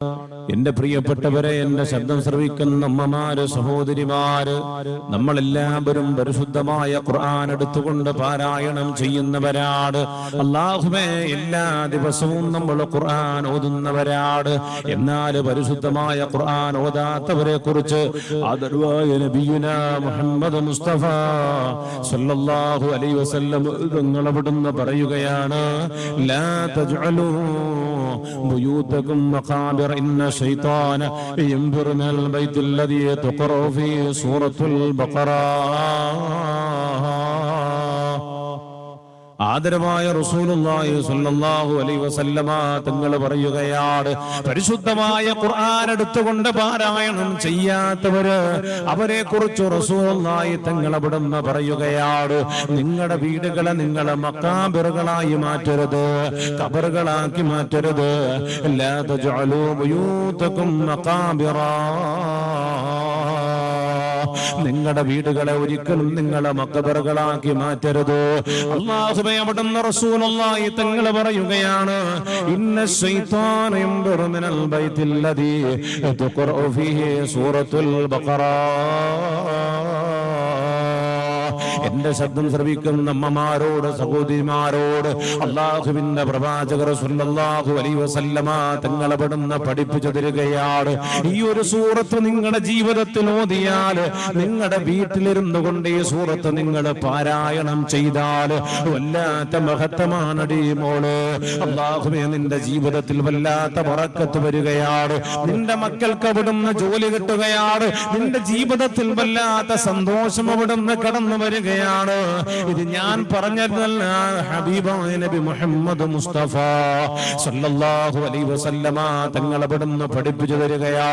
എന്റെ പ്രിയപ്പെട്ടവരെ, എന്റെ ശബ്ദം ശ്രവിക്കുന്ന അമ്മമാര്, സഹോദരിമാര്, നമ്മളെല്ലാവരും പരിശുദ്ധമായ ഖുർആൻ എടുത്തുകൊണ്ട് പാരായണം ചെയ്യുന്നവരാണ്. അല്ലാഹുവേ, എല്ലാ ദിവസവും നമ്മൾ ഖുർആൻ ഓതുന്നവരാണ്. എന്നാൽ പരിശുദ്ധമായ ഖുർആൻ ഓതാത്തവരെ കുറിച്ച് ആദരവായ നബിയുനാ മുഹമ്മദ് മുസ്തഫ സല്ലല്ലാഹു അലൈഹി വസല്ലം തങ്ങൾ അവിടുന്ന് പറയുകയാണ്, ലാ തജ്അലൂ ബുയൂതകും മഖാബിറ ഇന്ന ശൈത്താന യൻഫിറു മിനൽ ബൈത്തിൽ ലദീ തുഖറഉ ഫീ സൂറത്തുൽ ബഖറ. ആദരവായ റസൂലുള്ളാഹി സ്വല്ലല്ലാഹു അലൈഹി വസല്ലമ തങ്ങൾ പറയുകയാണ്, പരിശുദ്ധമായ ഖുർആൻ എടുത്തുകൊണ്ട് പാരായണം ചെയ്യാത്തവര്, അവരെ കുറിച്ച് റസൂലുള്ളാഹി തങ്ങൾ അവിടുന്ന് പറയുകയാണ്, നിങ്ങളുടെ വീടുകളെ നിങ്ങളെ മഖാബിറുകളായി മാറ്റരുത്, ഖബറുകളാക്കി മാറ്റരുത്. ലാ തജ്അലൂ ബുയൂതകും മഖാബിറ, നിങ്ങളുടെ വീടുകളെ ഒരിക്കലും നിങ്ങളെ മഖബറുകളാക്കി മാറ്റരുത്. അല്ലാഹുവേ, അവിടുന്ന് റസൂലുള്ളാഹി തങ്ങൾ പറയുകയാണ്, ഇന്ന ശൈത്താന യൻഫിറു മിനൽ ബൈത്തിൽ ലദീ തുഖറഉ ഫീഹി സൂറത്തുൽ ബഖറ. എന്റെ ശബ്ദം ശ്രവിക്കുന്ന അമ്മമാരോട്, സഹോദരിമാരോട് അല്ലാഹുവിന്റെ പ്രവാചകർ സ്വല്ലല്ലാഹു അലൈഹി വസല്ലമ തങ്ങൾ അവിടുന്ന് പഠിപ്പിച്ചു തരികയാണ്, ഈ ഒരു സൂറത്ത് നിങ്ങളുടെ ജീവിതത്തിൽ ഓതിയാൽ, നിങ്ങളുടെ വീട്ടിലിരുന്നു കൊണ്ട് ഈ സൂറത്ത് നിങ്ങൾ പാരായണം ചെയ്താൽ വല്ലാത്ത മഹത്വമാണടി മോള്. അല്ലാഹുവേ, നിന്റെ ജീവിതത്തിൽ വല്ലാത്ത ബറക്കത്ത് വരികയാണ്, നിന്റെ മക്കൾക്ക് അവിടുന്ന് ജോലി കിട്ടുകയാണ്, നിന്റെ ജീവിതത്തിൽ വല്ലാത്ത സന്തോഷം അവിടുന്ന് കടന്നു വരികയാണ്. ഇത് ഞാൻ പറഞ്ഞതല്ല, ഹബീബായ നബി മുഹമ്മദ് മുസ്തഫ സല്ലല്ലാഹു അലൈഹി വസല്ലമ തങ്ങൾ അവിടുന്ന് പഠിപ്പിച്ചു തരികയാ.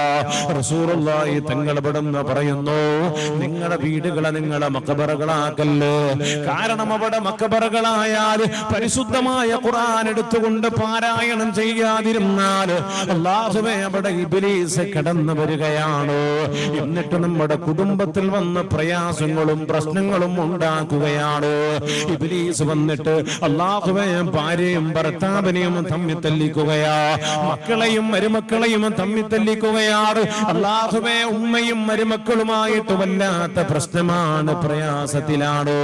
റസൂലുള്ളാഹി തങ്ങൾ അവിടുന്ന് പറയുന്നു, നിങ്ങളുടെ വീടുകളെ നിങ്ങളെ മഖബറകളാക്കല്ലേ. കാരണം അവിടെ മഖബറകളായാൽ പരിശുദ്ധമായ ഖുർആൻ എടുത്തുകൊണ്ട് പാരായണം ചെയ്യാതിരുന്നാൽ അല്ലാഹുവേ, അവിടെ ഇബ്ലീസ് കടന്നു വരികയാണ്. എന്നിട്ട് നമ്മുടെ കുടുംബത്തിൽ വന്ന് പ്രയാസങ്ങളും പ്രശ്നങ്ങളും ഉണ്ടാക്കുകയാണ്. ഇബ്ലീസ് വന്നിട്ട് അല്ലാഹുവേ, ഭാര്യയും ഭർത്താവിനെയും തമ്മിൽ തല്ലിക്കുകയാ, മക്കളെയും മരുമക്കളെയും തമ്മിൽ തല്ലിക്കുകയാണ്. അല്ലാഹുവേ, ഉമ്മയും മരുമക്കളുമായിട്ട് വല്ലാത്ത പ്രശ്നമാണ്, പ്രയാസത്തിലാണ്.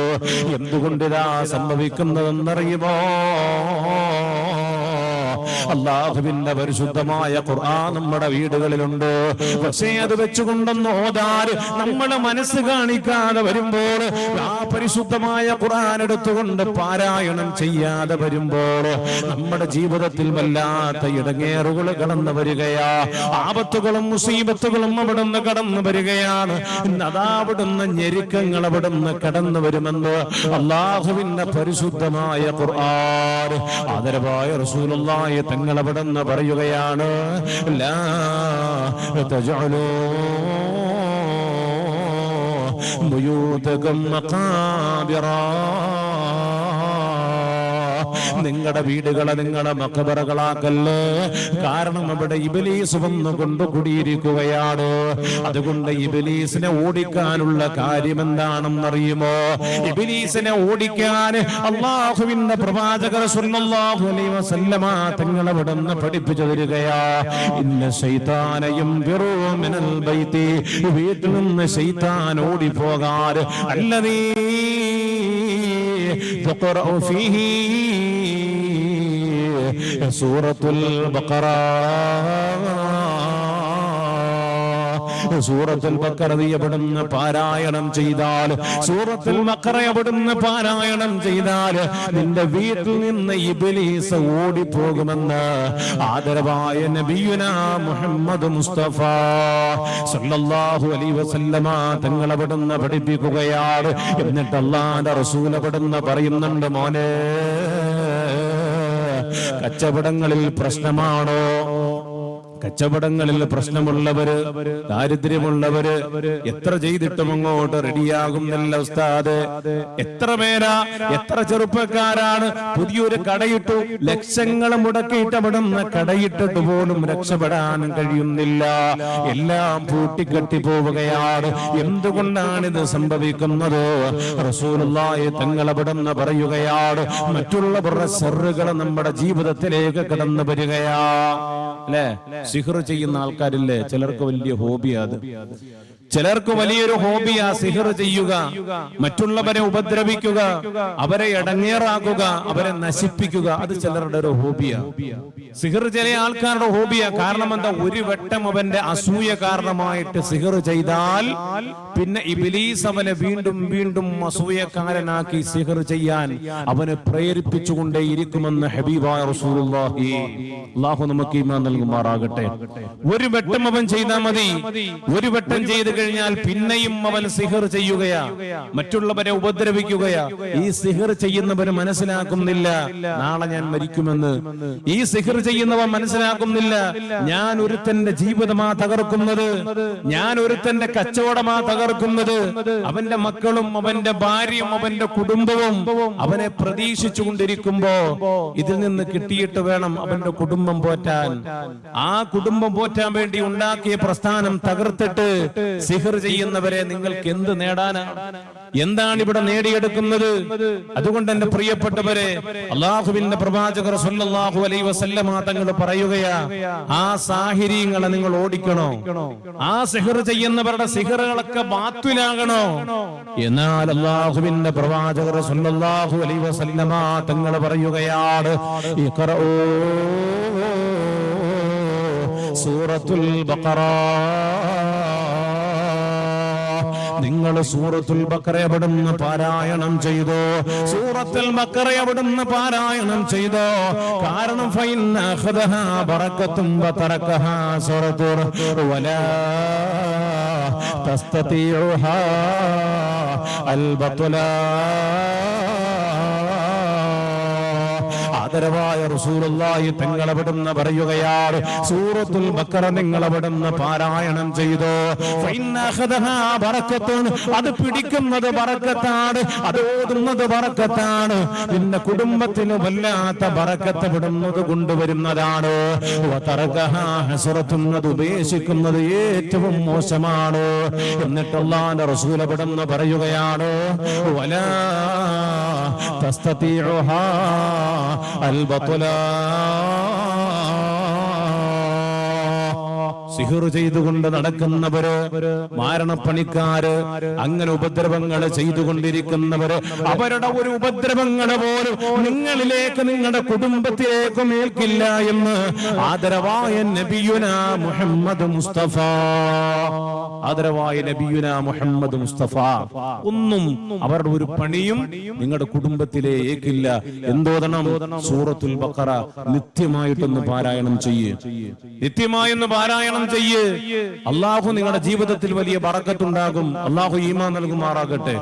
എന്തുകൊണ്ടിതാ സംഭവിക്കുന്നതെന്നറിയുമോ? അല്ലാഹുവിന്റെ പരിശുദ്ധമായ ഖുർആൻ നമ്മുടെ വീടുകളിലുണ്ട്. പക്ഷേ അത് വെച്ചുകൊണ്ടൊന്ന് ഓതാൻ നമ്മളെ മനസ്സ് കാണിക്കാതെ വരുമ്പോൾ, ആ പരിശുദ്ധമായ ഖുർആൻ എടുത്തുകൊണ്ട് പാരായണം ചെയ്യാതെ വരുമ്പോൾ നമ്മുടെ ജീവിതത്തിൽ വല്ലാത്ത ഇടങ്ങേറുകൾ കടന്നു വരികയാ, ആപത്തുകളും മുസീബത്തുകളും അവിടുന്ന് കടന്നു വരികയാണ്. അതാ അവിടുന്ന് ഞെരുക്കങ്ങൾ അവിടുന്ന് കടന്നു വരുമെന്ന് അല്ലാഹുവിന്റെ പരിശുദ്ധമായ ഖുർആൻ ആദരവായ റസൂലുള്ളാഹി തങ്ങൾ അവിടുന്ന് പറയുകയാണ്, ലാ തജ്അലൂ ബുയൂതകും മഖാബിറ, നിങ്ങളുടെ വീടുകളെ നിങ്ങളെ മഖബറകളാക്കല്ലേ. കാരണം അവിടെ ഇബ്ലീസ് വന്നു കൊണ്ടുകൂടിയിരിക്കുകയാണ്. അതുകൊണ്ട് ഇബ്ലീസിനെ ഓടിക്കാനുള്ള കാര്യം എന്താണെന്നറിയുമോ? ഇബ്ലീസിനെ ഓടിക്കാൻ അല്ലാഹുവിന്റെ പ്രവാചകർ സ്വല്ലല്ലാഹു അലൈഹി വസല്ലമ തങ്ങൾ അവിടുന്ന് പഠിപ്പിച്ചു തരികയാ, ഇന്ന ശൈത്താന യൻഫിറു മിനൽ ബൈത്തി, വീട്ടിൽ നിന്ന് ശൈത്താൻ ഓടിപ്പോകാൻ അല്ലദീ തുഖറഉ ഫീഹി സൂറത്തുൽ ബഖറ. സൂറത്തുൽ ബഖറ അവിടുന്ന് പാരായണം ചെയ്താൽ, സൂറത്തുൽ ബഖറ അവിടുന്ന് പാരായണം ചെയ്താൽ നിന്റെ വീട്ടിൽ നിന്ന് ഇബ്ലീസ് ഓടിപ്പോകുമെന്ന് ആദരവായ നബിയുനാ മുഹമ്മദ് മുസ്തഫ സല്ലല്ലാഹു അലൈഹി വസല്ലമ തങ്ങൾ അവിടുന്ന് പഠിപ്പിക്കുകയാണ്. എന്നിട്ട് അല്ലാഹുവിന്റെ റസൂൽ അവിടുന്ന് പറയുന്നുണ്ട്, മോനെ, കച്ചവടങ്ങളിൽ പ്രശ്നമാണോ? കച്ചവടങ്ങളിൽ പ്രശ്നമുള്ളവര്, ദാരിദ്ര്യമുള്ളവര് എത്ര ചെയ്തിട്ടും അങ്ങോട്ട് റെഡിയാകുന്നില്ല ഉസ്താദ്. എത്ര പേരാ, എത്ര ചെറുപ്പക്കാരാണ് പുതിയൊരു കടയിട്ടു, ലക്ഷങ്ങൾ മുടക്കിയിട്ട് അവിടുന്ന് കടയിട്ടിട്ട് പോലും രക്ഷപ്പെടാൻ കഴിയുന്നില്ല. എല്ലാം പൂട്ടിക്കെട്ടി പോവുകയാണ്. എന്തുകൊണ്ടാണിത് സംഭവിക്കുന്നത്? റസൂലുള്ളാഹി തങ്ങൾ അവിടുന്ന് പറയുകയാണ്, മറ്റുള്ളവരുടെ ശർറുകൾ നമ്മുടെ ജീവിതത്തിലേക്ക് കടന്നു വരികയാ. അല്ലേ? സിഹർ ചെയ്യുന്ന ആൾക്കാരില്ലേ, ചിലർക്ക് വലിയ ഹോബിയാ അത്. ചിലർക്ക് വലിയൊരു ഹോബിയാ സിഹർ ചെയ്യുക, മറ്റുള്ളവരെ ഉപദ്രവിക്കുക, അവരെ ഇടങ്ങേറാക്കുക, അവരെ നശിപ്പിക്കുക. അത് ചിലരുടെ ഒരു ഹോബിയാ. സിഹർ ചില ആൾക്കാരുടെ ഹോബിയാ. കാരണം എന്താ? ഒരു വട്ടം അവന്റെ അസൂയ കാരണമായിട്ട് സിഹർ ചെയ്താൽ പിന്നെ ഇബ്ലീസ് അവനെ വീണ്ടും വീണ്ടും അസൂയക്കാരനാക്കി സിഹർ ചെയ്യാൻ അവനെ പ്രേരിപ്പിച്ചുകൊണ്ടേയിരിക്കുമെന്ന് ഹബീബായ റസൂലുള്ളാഹി. അല്ലാഹു നമുക്ക് ഈമാൻ നൽകുമാറാകട്ടെ. ഒരു വട്ടം അവൻ ചെയ്താൽ മതി. ഒരു വട്ടം ചെയ്ത് കഴിഞ്ഞാൽ പിന്നെയും അവൻ സിഹർ ചെയ്യുകയാ, മറ്റുള്ളവരെ ഉപദ്രവിക്കുകയാ. ഈ സിഹർ ചെയ്യുന്നവന് മനസ്സിലാക്കുന്നില്ല നാളെ ഞാൻ മരിക്കുമെന്ന്. ഈ സിഹർ ചെയ്യുന്നവൻ മനസ്സിലാക്കുന്നില്ല ഞാൻ ഒരുത്തന്റെ ജീവിതമാ തകർക്കുന്നത്, ഞാൻ ഒരുത്തന്റെ കച്ചവടമാ തകർക്കുന്നത്. അവന്റെ മക്കളും അവന്റെ ഭാര്യയും അവന്റെ കുടുംബവും അവനെ പ്രതീക്ഷിച്ചുകൊണ്ടിരിക്കുമ്പോ ഇതിൽ നിന്ന് കിട്ടിയിട്ട് വേണം അവന്റെ കുടുംബം പോറ്റാൻ. ആ കുടുംബം പോറ്റാൻ വേണ്ടി ഉണ്ടാക്കിയ പ്രസ്ഥാനം തകർത്തിട്ട് സിഹർ ചെയ്യുന്നവരെ നിങ്ങൾക്ക് എന്ത് നേടാനാണ്? എന്താണ് ഇവിടെ നേടിയെടുക്കുന്നത്? അതുകൊണ്ട് എന്റെ പ്രിയപ്പെട്ടവരെ, അല്ലാഹുവിന്റെ പ്രവാചകർ സല്ലല്ലാഹു അലൈഹി വസല്ലമ തങ്ങൾ പറയുകയാ, ആ സാഹിരീങ്ങളെ നിങ്ങൾ ഓടിക്കണോ? ആ സിഹർ ചെയ്യുന്നവരുടെ സിഹറുകളൊക്കെ ബാത്തിലാകണോ? എന്നാൽ അല്ലാഹുവിന്റെ പ്രവാചകർ സല്ലല്ലാഹു അലൈഹി വസല്ലമ തങ്ങൾ പറയുകയാണ്, ഇഖ്റഊ സൂറത്തുൽ ബഖറ. നിങ്ങൾ സൂറത്തുൽ ബഖറ അവിടുന്ന് പാരായണം ചെയ്തോ, സൂറത്തുൽ ബഖറ അവിടുന്ന് പാരായണം ചെയ്തോ. കാരണം ഫഇന്ന അഖദഹാ ബറകത്തുൻ വതറകഹാ സറതുർ വലാ തസ്തതിഉഹാ അൽ ബത്ലാ. ആദരവായ റസൂലുള്ളാഹി തങ്ങൾ അവിടുന്ന് പറയുകയാണ്, സൂറത്തുൽ ബഖറ നിങ്ങൾ അവിടുന്ന് പാരായണം ചെയ്തോ. ഫഇന്ന അഖദഹാ ബറകത്തുൻ, അത് പിടിക്കുന്നത് ബറക്കത്താണ്, അത് ഓതുന്നത് ബറക്കത്താണ്. നിന്റെ കുടുംബത്തിന് വല്ലാത്ത ബറക്കത്ത് വിടുന്നത് കൊണ്ടുവരുന്നതാണ്. വതറകഹാ ഹസ്റത്തുൻ, അത് ഉപേക്ഷിക്കുന്നത് ഏറ്റവും മോശമാണ്. എന്നിട്ട് അല്ലാഹുവിന്റെ റസൂൽ അവിടുന്ന് പറയുകയാണ്, വലാ തസ്തതിഉഹാ അൽ ബത്ലാ. സിഹർ ചെയ്തുകൊണ്ട് നടക്കുന്നവര്, മാരണപ്പണിക്കാര്, അങ്ങനെ ഉപദ്രവങ്ങൾ ചെയ്തുകൊണ്ടിരിക്കുന്നവര്, അവരുടെ ഒരു ഉപദ്രവങ്ങള് പോലും നിങ്ങളിലേക്ക്, നിങ്ങളുടെ കുടുംബത്തിലേക്കും ഏൽക്കില്ല എന്ന് ആദരവായ നബിയുന മുഹമ്മദ് മുസ്തഫ. ആദരവായ നബിയുന മുഹമ്മദ് മുസ്തഫ ഒന്നും അവരുടെ ഒരു പണിയും നിങ്ങളുടെ കുടുംബത്തിലെ ഏൽക്കില്ല. എന്തോദണം? സൂറത്തുൽ ബഖറ നിത്യമായിട്ടൊന്ന് പാരായണം ചെയ്യ്, നിത്യമായൊന്ന് പാരായണം ചെയ്യ്. അല്ലാഹു നിങ്ങളുടെ ജീവിതത്തിൽ വലിയ ബറക്കത്തുണ്ടാകും. അല്ലാഹു ഈമാൻ നൽകുമാറാകട്ടെ.